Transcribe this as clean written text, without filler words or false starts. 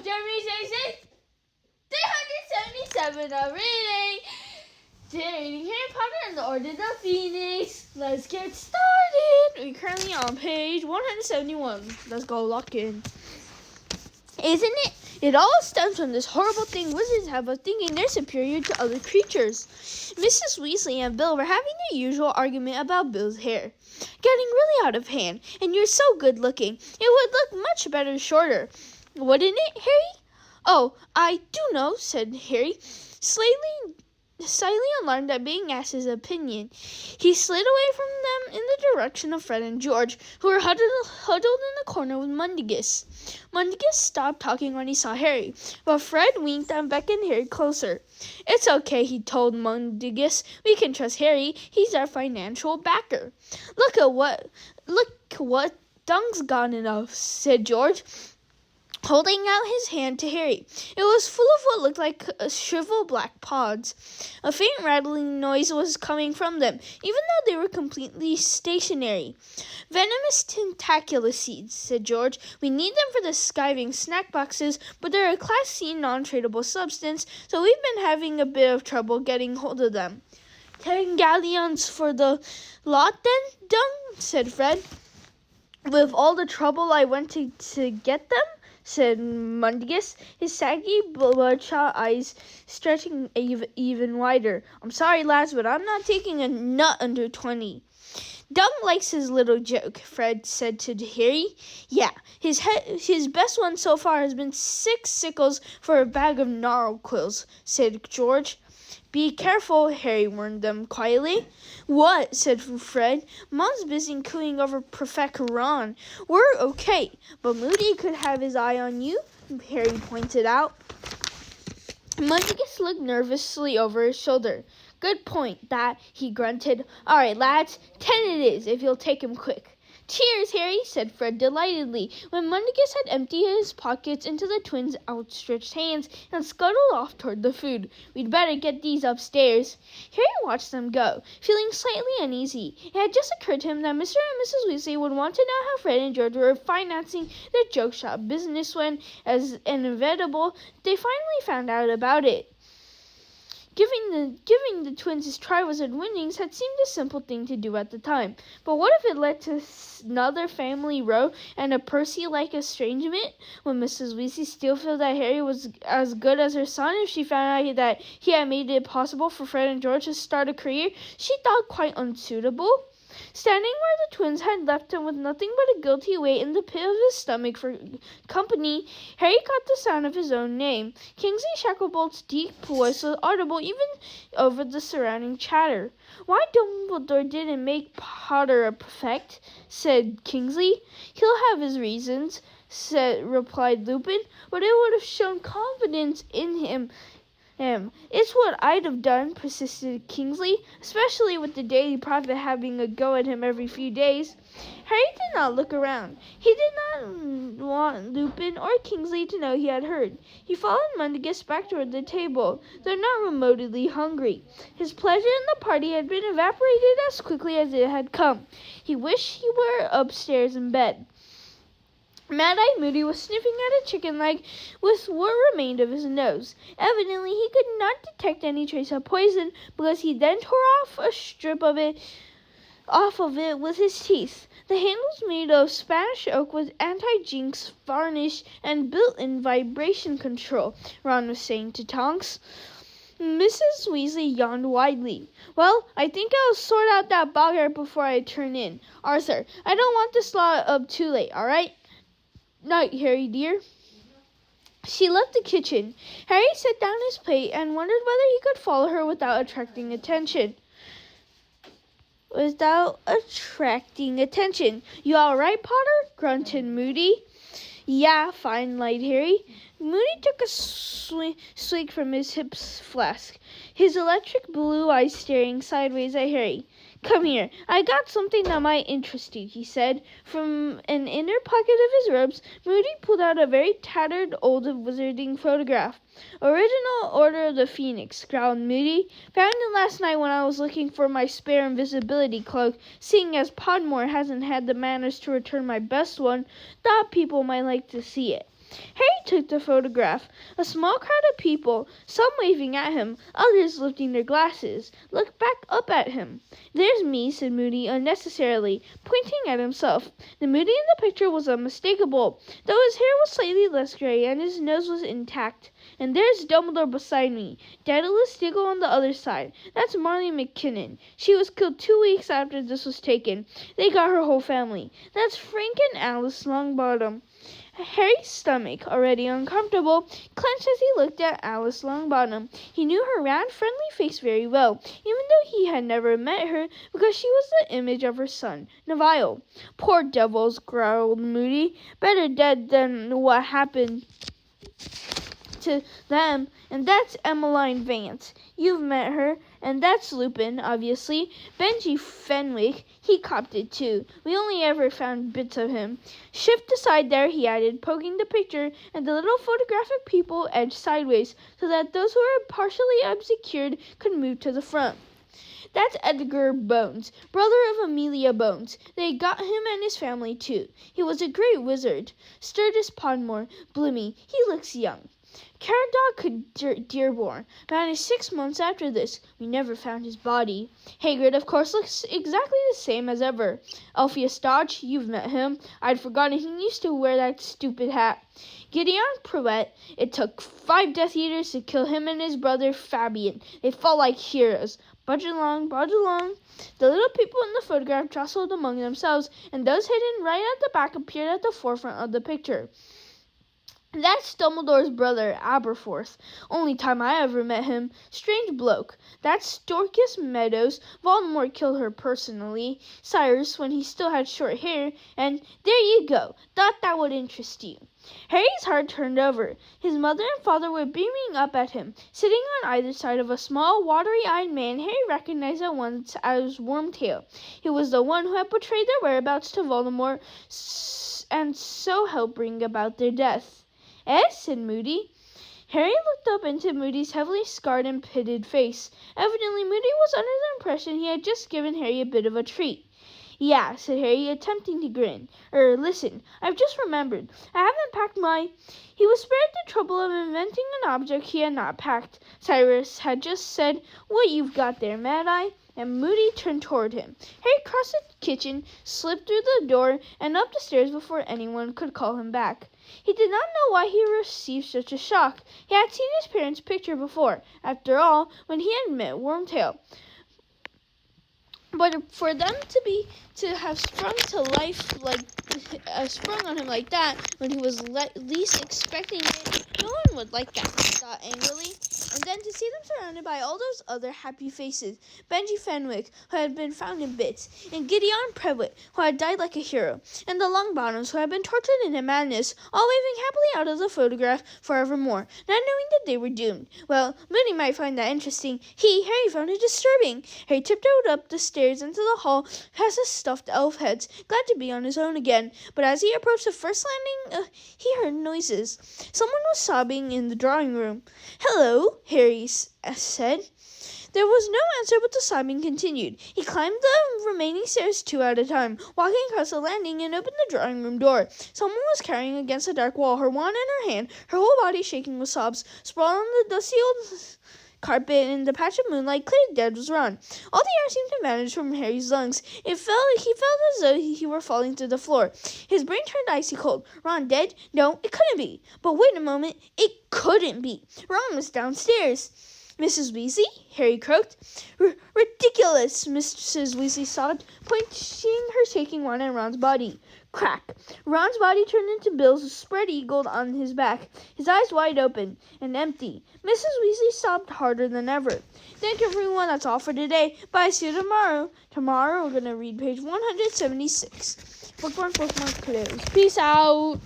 Jeremy says 377 of reading. Today reading Harry Potter and the Order of the Phoenix. Let's get started. We're currently on page 171. Let's go lock in. Isn't it? It all stems from this horrible thing wizards have of thinking they're superior to other creatures. Mrs. Weasley and Bill were having their usual argument about Bill's hair getting really out of hand, and you're so good looking. It would look much better shorter. Wouldn't it, Harry? Oh, I do know, said Harry, slightly alarmed at being asked his opinion. He slid away from them in the direction of Fred and George, who were huddled in the corner with Mundungus. Mundungus stopped talking when he saw Harry, but Fred winked and beckoned Harry closer. It's okay, he told Mundungus. We can trust Harry. He's our financial backer. Look what Dung's got enough, said George, holding out his hand to Harry. It was full of what looked like shriveled black pods. A faint rattling noise was coming from them, even though they were completely stationary. Venomous tentacular seeds, said George. We need them for the skiving snack boxes, but they're a Class C non-tradable substance, so we've been having a bit of trouble getting hold of them. 10 galleons for the lot then, Dung, said Fred. With all the trouble I went to get them? Said Mundungus, his saggy, bloodshot eyes stretching even wider. I'm sorry, lads, but I'm not taking a nut under 20. Dung likes his little joke, Fred said to Harry. Yeah, his best one so far has been 6 sickles for a bag of narwhals, said George. Be careful, Harry warned them quietly. What? Said Fred. Mom's busy cooing over Professor Ron. We're okay, but Moody could have his eye on you, Harry pointed out. Mundungus looked nervously over his shoulder. Good point, that, he grunted. All right, lads, 10 it is, if you'll take him quick. Cheers, Harry, said Fred delightedly, when Mundungus had emptied his pockets into the twins' outstretched hands and scuttled off toward the food. We'd better get these upstairs. Harry watched them go, feeling slightly uneasy. It had just occurred to him that Mr. and Mrs. Weasley would want to know how Fred and George were financing their joke shop business when, as inevitable, they finally found out about it. Giving the twins Triwizard winnings had seemed a simple thing to do at the time, but what if it led to another family row and a Percy-like estrangement? Would Mrs. Weasley still feel that Harry was as good as her son if she found out that he had made it possible for Fred and George to start a career she thought quite unsuitable? Standing where the twins had left him with nothing but a guilty weight in the pit of his stomach for company, Harry caught the sound of his own name. Kingsley Shacklebolt's deep voice was audible even over the surrounding chatter. Why Dumbledore didn't make Potter a prefect, said Kingsley. He'll have his reasons, replied Lupin, but it would have shown confidence in him. It's what I'd have done, persisted Kingsley, especially with the Daily Prophet having a go at him every few days. Harry did not look around. He did not want Lupin or Kingsley to know he had heard. He followed Mundungus back toward the table, though not remotely hungry. His pleasure in the party had been evaporated as quickly as it had come. He wished he were upstairs in bed. Mad-Eye Moody was sniffing at a chicken leg with what remained of his nose. Evidently, he could not detect any trace of poison, because he then tore off a strip of it with his teeth. The handles made of Spanish oak with anti-jinx varnish and built-in vibration control, Ron was saying to Tonks. Mrs. Weasley yawned widely. Well, I think I'll sort out that boggart before I turn in. Arthur, I don't want this lot up too late, all right? Night, Harry dear. She left the kitchen. Harry set down his plate and wondered whether he could follow her without attracting attention. You all right, Potter? Grunted Moody. Yeah, fine, lied Harry. Moody took a swig from his hip flask, his electric blue eyes staring sideways at Harry. Come here, I got something that might interest you, he said. From an inner pocket of his robes, Moody pulled out a very tattered old wizarding photograph. Original Order of the Phoenix, growled Moody. Found it last night when I was looking for my spare invisibility cloak. Seeing as Podmore hasn't had the manners to return my best one, thought people might like to see it. Harry took the photograph. A small crowd of people, some waving at him, others lifting their glasses, looked back up at him. "There's me," said Moody unnecessarily, pointing at himself. The Moody in the picture was unmistakable, though his hair was slightly less gray and his nose was intact. "And there's Dumbledore beside me. Daedalus Diggle on the other side. That's Marley McKinnon. She was killed 2 weeks after this was taken. They got her whole family. That's Frank and Alice Longbottom." Harry's stomach, already uncomfortable, clenched as he looked at Alice Longbottom. He knew her round, friendly face very well, even though he had never met her, because she was the image of her son, Neville. "Poor devils," growled Moody. "Better dead than what happened to them. And that's Emmeline Vance. You've met her. And that's Lupin, obviously. Benji Fenwick, he copped it too. We only ever found bits of him. Shift aside there," he added, poking the picture, and the little photographic people edged sideways, so that those who were partially obscured could move to the front. "That's Edgar Bones, brother of Amelia Bones. They got him and his family too. He was a great wizard. Sturgis Podmore, Blimey, he looks young. Caradoc Dearborn vanished 6 months after this. We never found his body. Hagrid, of course, looks exactly the same as ever. Alpheus Dodge, you've met him. I'd forgotten he used to wear that stupid hat. Gideon Prowett, it took 5 Death Eaters to kill him and his brother Fabian. They fought like heroes. Budge along, budge along." The little people in the photograph jostled among themselves, and those hidden right at the back appeared at the forefront of the picture. "That's Dumbledore's brother, Aberforth. Only time I ever met him. Strange bloke. That's Dorcas Meadows. Voldemort killed her personally. Cyrus, when he still had short hair. And there you go. Thought that would interest you." Harry's heart turned over. His mother and father were beaming up at him. Sitting on either side of a small, watery-eyed man Harry recognized at once as Wormtail. He was the one who had betrayed their whereabouts to Voldemort and so helped bring about their death. "Eh?" said Moody. Harry looked up into Moody's heavily scarred and pitted face. Evidently, Moody was under the impression he had just given Harry a bit of a treat. "Yeah," said Harry, attempting to grin. Listen, I've just remembered. I haven't packed my—" He was spared the trouble of inventing an object he had not packed. Cyrus had just said, "What you've got there, Mad-Eye?" And Moody turned toward him. Harry crossed the kitchen, slipped through the door, and up the stairs before anyone could call him back. He did not know why he received such a shock. He had seen his parents' picture before, after all, when he had met Wormtail. But for them to have sprung to life sprung on him like that when he was least expecting it, no one would like that, he thought angrily. And then to see them surrounded by all those other happy faces, Benji Fenwick, who had been found in bits, and Gideon Prewett, who had died like a hero, and the Longbottoms, who had been tortured into madness, all waving happily out of the photograph forevermore, not knowing that they were doomed. Well, Moody might find that interesting. Harry, found it disturbing. Harry tiptoed up the stairs into the hall, past the stuffed elf heads, glad to be on his own again. But as he approached the first landing, he heard noises. Someone was sobbing in the drawing room. "Hello," Harry said. There was no answer, but the sobbing continued. He climbed the remaining stairs 2 at a time, walking across the landing and opened the drawing room door. Someone was carrying against the dark wall, her wand in her hand, her whole body shaking with sobs. Sprawled on the dusty old carpet in the patch of moonlight, clear dead was Ron. All the air seemed to vanish from Harry's lungs. He felt as though he were falling through the floor. His brain turned icy cold. Ron dead? No, it couldn't be. But wait a moment, it couldn't be. Ron was downstairs. "Mrs. Weasley?" Harry croaked. "Ridiculous!" Mrs. Weasley sobbed, pointing her shaking wand at Ron's body. Crack! Ron's body turned into bills spread-eagled on his back, his eyes wide open and empty. Mrs. Weasley sobbed harder than ever. Thank you, everyone. That's all for today. Bye. See you tomorrow. Tomorrow we're going to read page 176. Bookworm closed. Peace out.